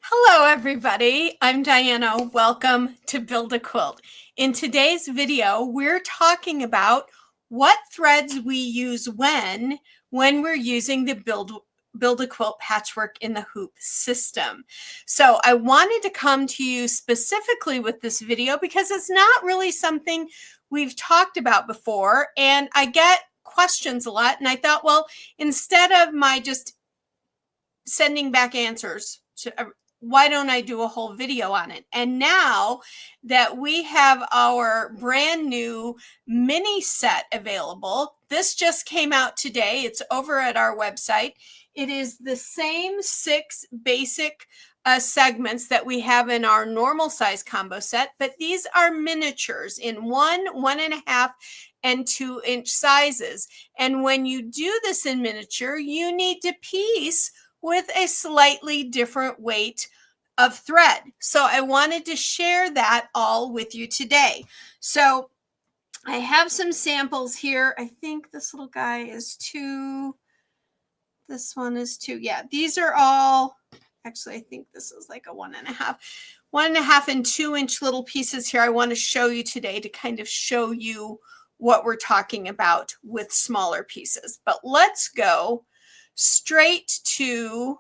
Hello everybody, I'm Diana. Welcome to Build a Quilt. In today's video, we're talking about what threads we use when we're using the Build a Quilt patchwork in the hoop system. So I wanted to come to you specifically with this video because it's not really something we've talked about before, and I get questions a lot, and I thought, well, instead of my just sending back answers to why don't I do a whole video on it? And now that we have our brand new mini set available, this just came out today. It's over at our website. It is the same 6 basic segments that we have in our normal size combo set, but these are miniatures in 1.5, and 2-inch sizes. And when you do this in miniature, you need to piece with a slightly different weight of thread. So I wanted to share that all with you today. So I have some samples here. I think this little guy is 2. This one is 2. Yeah, these are all, actually, I think this is like a 1.5. 1.5 and 2-inch little pieces here I want to show you today to kind of show you what we're talking about with smaller pieces. But let's go straight to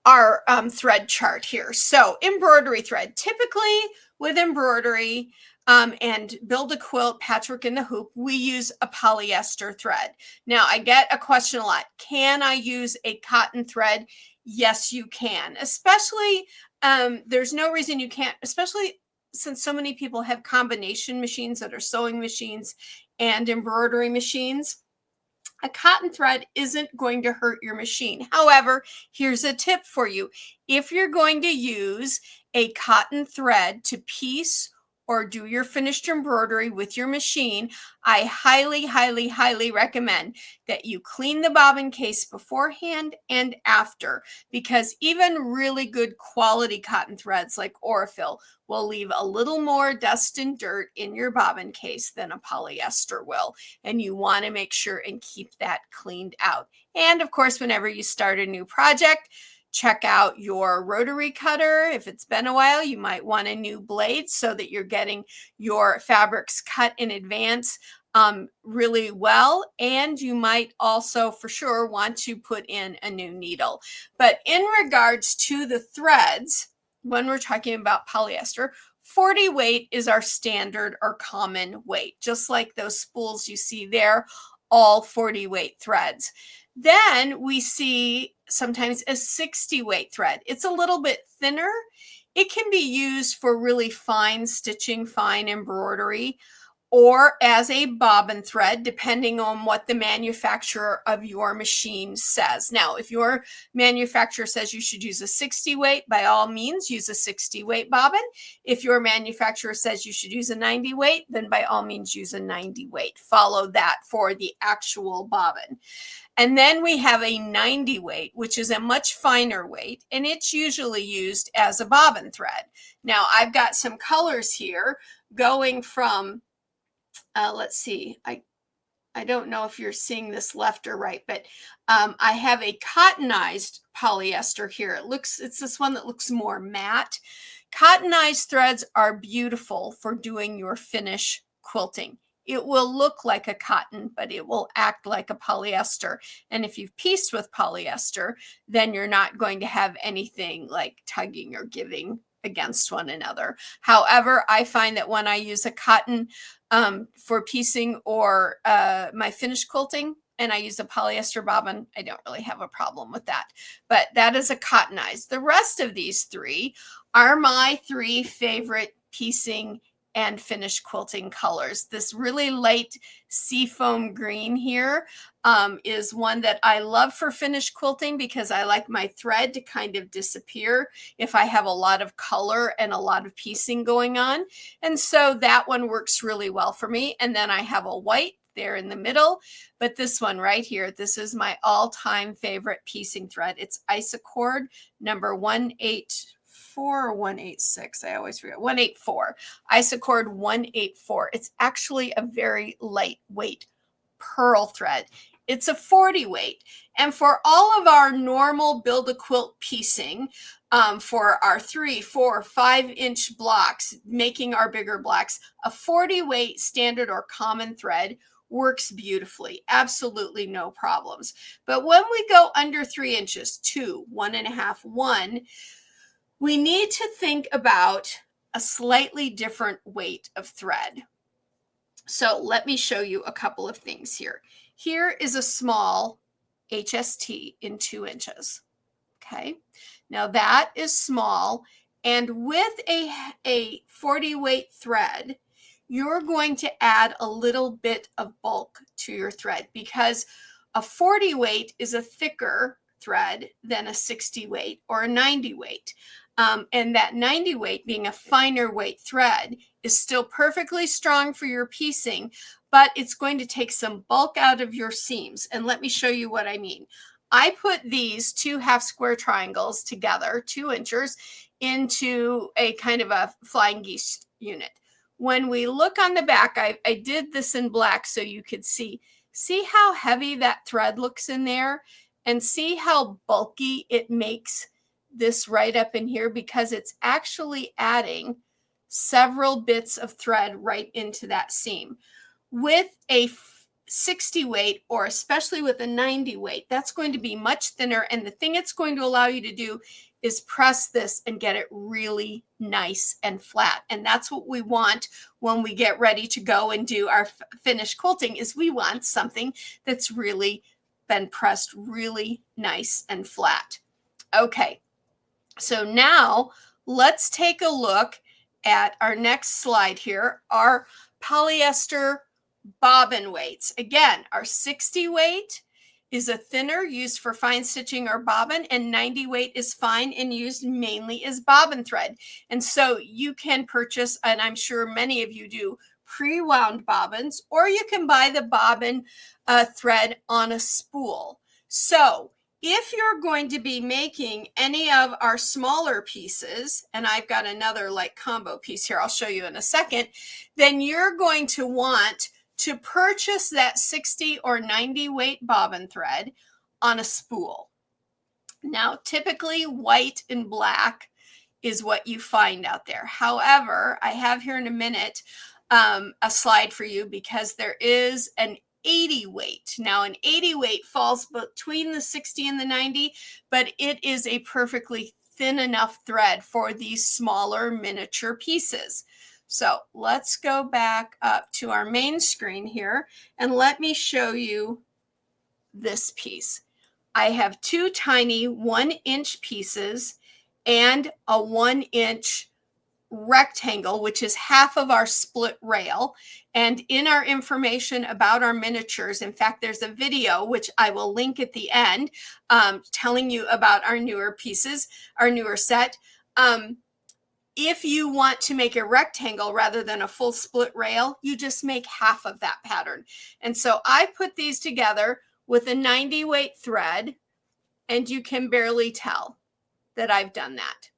our thread chart here. So embroidery thread, typically with embroidery and Build a Quilt patchwork in the hoop, we use a polyester thread. Now I get a question a lot, can I use a cotton thread? Yes, you can, especially there's no reason you can't, especially since so many people have combination machines that are sewing machines and embroidery machines. A cotton thread isn't going to hurt your machine. However, here's a tip for you. If you're going to use a cotton thread to piece or do your finished embroidery with your machine, I highly, highly, highly recommend that you clean the bobbin case beforehand and after, because even really good quality cotton threads like Orifil will leave a little more dust and dirt in your bobbin case than a polyester will. And you want to make sure and keep that cleaned out. And of course, whenever you start a new project, check out your rotary cutter. If it's been a while, you might want a new blade so that you're getting your fabrics cut in advance really well. And you might also for sure want to put in a new needle. But in regards to the threads, when we're talking about polyester, 40 weight is our standard or common weight, just like those spools you see there, all 40 weight threads. Then we see sometimes a 60 weight thread. It's a little bit thinner. It can be used for really fine stitching, fine embroidery, or as a bobbin thread, depending on what the manufacturer of your machine says. Now, if your manufacturer says you should use a 60 weight, by all means, use a 60 weight bobbin. If your manufacturer says you should use a 90 weight, then by all means, use a 90 weight. Follow that for the actual bobbin. And then we have a 90 weight, which is a much finer weight, and it's usually used as a bobbin thread. Now, I've got some colors here going from let's see, I don't know if you're seeing this left or right, but I have a cottonized polyester here. It's this one that looks more matte. Cottonized threads are beautiful for doing your finish quilting. It will look like a cotton, but it will act like a polyester. And if you've pieced with polyester, then you're not going to have anything like tugging or giving against one another. However, I find that when I use a cotton for piecing or my finished quilting, and I use a polyester bobbin, I don't really have a problem with that. But that is a cottonized. The rest of these 3 are my 3 favorite piecing and finished quilting colors. This really light seafoam green here is one that I love for finished quilting because I like my thread to kind of disappear if I have a lot of color and a lot of piecing going on. And so that one works really well for me. And then I have a white there in the middle, but this one right here, this is my all-time favorite piecing thread. It's Isacord number 184 or 186. I always forget. 184. Isacord 184. It's actually a very lightweight pearl thread. it's a 40 weight. And for all of our normal Build a Quilt piecing, for our 3, 4, 5-inch blocks, making our bigger blocks, a 40 weight standard or common thread works beautifully. Absolutely no problems. But when we go under 3 inches, 2, 1.5, 1, we need to think about a slightly different weight of thread. So let me show you a couple of things here. Here is a small HST in 2 inches. Okay, now that is small, and with a 40 weight thread, you're going to add a little bit of bulk to your thread, because a 40 weight is a thicker thread than a 60 weight or a 90 weight. And that 90 weight, being a finer weight thread, is still perfectly strong for your piecing, but it's going to take some bulk out of your seams. And let me show you what I mean. I put these 2 half square triangles together, 2 inches, into a kind of a flying geese unit. When we look on the back, I did this in black so you could see how heavy that thread looks in there, and see how bulky it makes this right up in here, because it's actually adding several bits of thread right into that seam. With a 60 weight, or especially with a 90 weight, that's going to be much thinner, and the thing it's going to allow you to do is press this and get it really nice and flat. And that's what we want when we get ready to go and do our finished quilting, is we want something that's really been pressed really nice and flat. Okay, so now let's take a look at our next slide here, our polyester bobbin weights. Again, our 60 weight is a thinner, used for fine stitching or bobbin, and 90 weight is fine and used mainly as bobbin thread. And so you can purchase, and I'm sure many of you do, pre-wound bobbins, or you can buy the bobbin thread on a spool. So if you're going to be making any of our smaller pieces, and I've got another like combo piece here, I'll show you in a second, then you're going to want to purchase that 60 or 90 weight bobbin thread on a spool. Now, typically white and black is what you find out there. However, I have here in a minute a slide for you, because there is an 80 weight. Now, an 80 weight falls between the 60 and the 90, but it is a perfectly thin enough thread for these smaller miniature pieces. So let's go back up to our main screen here, and let me show you this piece. I have 2 tiny 1-inch pieces and a 1-inch rectangle, which is half of our split rail. And in our information about our miniatures, in fact, there's a video which I will link at the end, telling you about our newer pieces, our newer set. If you want to make a rectangle rather than a full split rail, you just make half of that pattern. And so I put these together with a 90 weight thread, and you can barely tell that I've done that.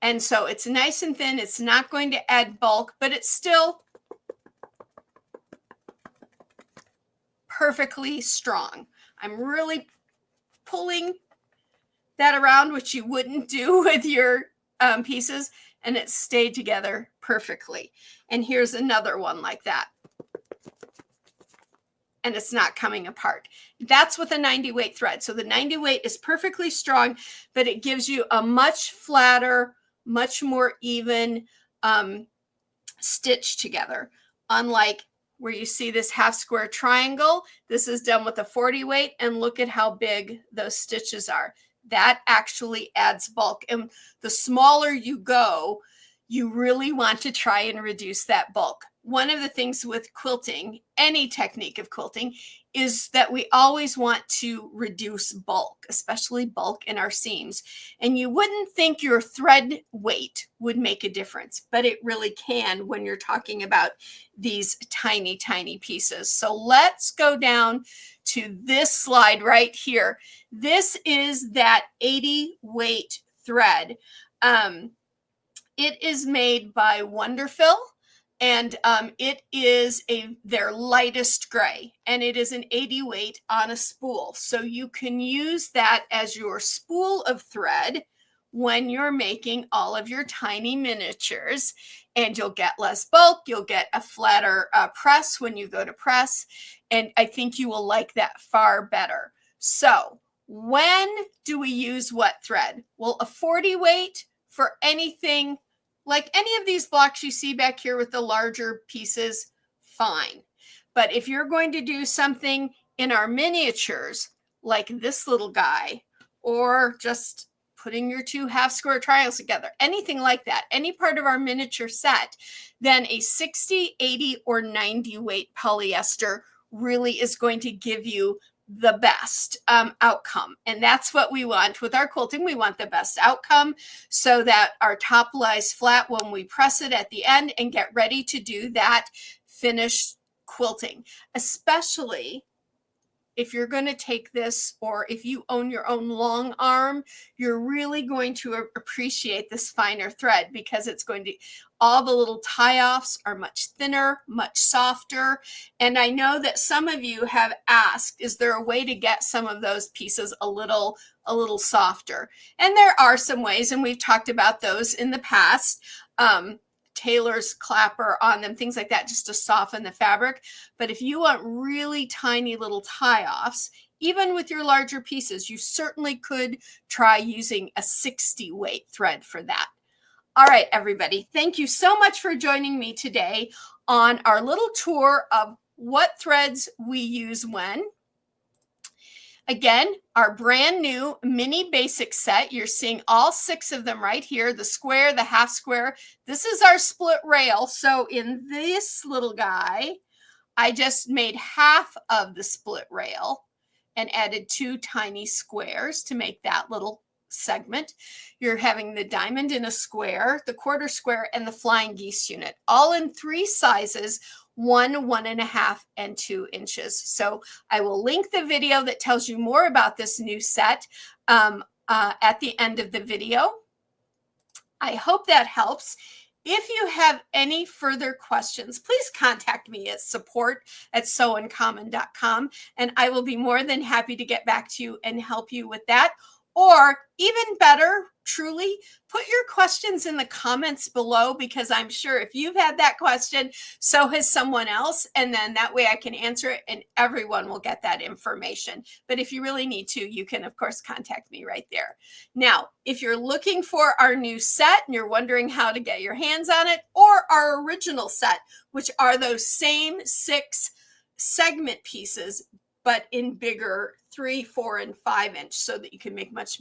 And so it's nice and thin. It's not going to add bulk, but it's still perfectly strong. I'm really pulling that around, which you wouldn't do with your pieces, and it stayed together perfectly. And here's another one like that. And it's not coming apart. That's with a 90 weight thread. So the 90 weight is perfectly strong, but it gives you a much flatter, much more even stitch together. Unlike where you see this half square triangle, this is done with a 40 weight, and look at how big those stitches are. That actually adds bulk. And the smaller you go, you really want to try and reduce that bulk. One of the things with quilting, any technique of quilting, is that we always want to reduce bulk, especially bulk in our seams. And you wouldn't think your thread weight would make a difference, but it really can when you're talking about these tiny, tiny pieces. So let's go down to this slide right here. This is that 80 weight thread. It is made by Wonderfill. And it is their lightest gray, and it is an 80 weight on a spool. So you can use that as your spool of thread when you're making all of your tiny miniatures, and you'll get less bulk. You'll get a flatter press when you go to press. And I think you will like that far better. So when do we use what thread? Well, a 40 weight for anything like any of these blocks you see back here with the larger pieces, fine. But if you're going to do something in our miniatures, like this little guy, or just putting your two half square triangles together, anything like that, any part of our miniature set, then a 60, 80, or 90 weight polyester really is going to give you the best outcome. And that's what we want with our quilting. We want the best outcome so that our top lies flat when we press it at the end and get ready to do that finished quilting, especially if you're going to take this, or if you own your own long arm, you're really going to appreciate this finer thread, because it's going to, all the little tie-offs are much thinner, much softer. And I know that some of you have asked, is there a way to get some of those pieces a little softer? And there are some ways, and we've talked about those in the past. Tailor's clapper on them, things like that, just to soften the fabric. But if you want really tiny little tie-offs, even with your larger pieces, you certainly could try using a 60 weight thread for that. All right, everybody, thank you so much for joining me today on our little tour of what threads we use when. Again, our brand new mini basic set. You're seeing all 6 of them right here, the square, the half square. This is our split rail. So in this little guy, I just made half of the split rail and added 2 tiny squares to make that little segment. You're having the diamond in a square, the quarter square, and the flying geese unit, all in 3 sizes, 1, 1.5, and 2 inches. So I will link the video that tells you more about this new set at the end of the video. I hope that helps. If you have any further questions, please contact me at support@sewuncommon.com, and I will be more than happy to get back to you and help you with that. Or even better, truly, put your questions in the comments below, because I'm sure if you've had that question, so has someone else. And then that way I can answer it and everyone will get that information. But if you really need to, you can, of course, contact me right there. Now, if you're looking for our new set and you're wondering how to get your hands on it, or our original set, which are those same 6 segment pieces, but in bigger 3, 4, and 5 inch, so that you can make much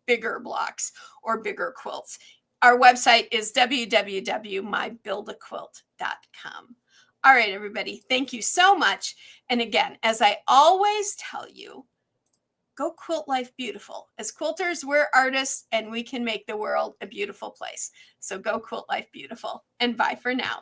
bigger blocks or bigger quilts. Our website is www.mybuildaquilt.com. All right, everybody, thank you so much. And again, as I always tell you, go quilt life beautiful. As quilters, we're artists, and we can make the world a beautiful place. So go quilt life beautiful, and bye for now.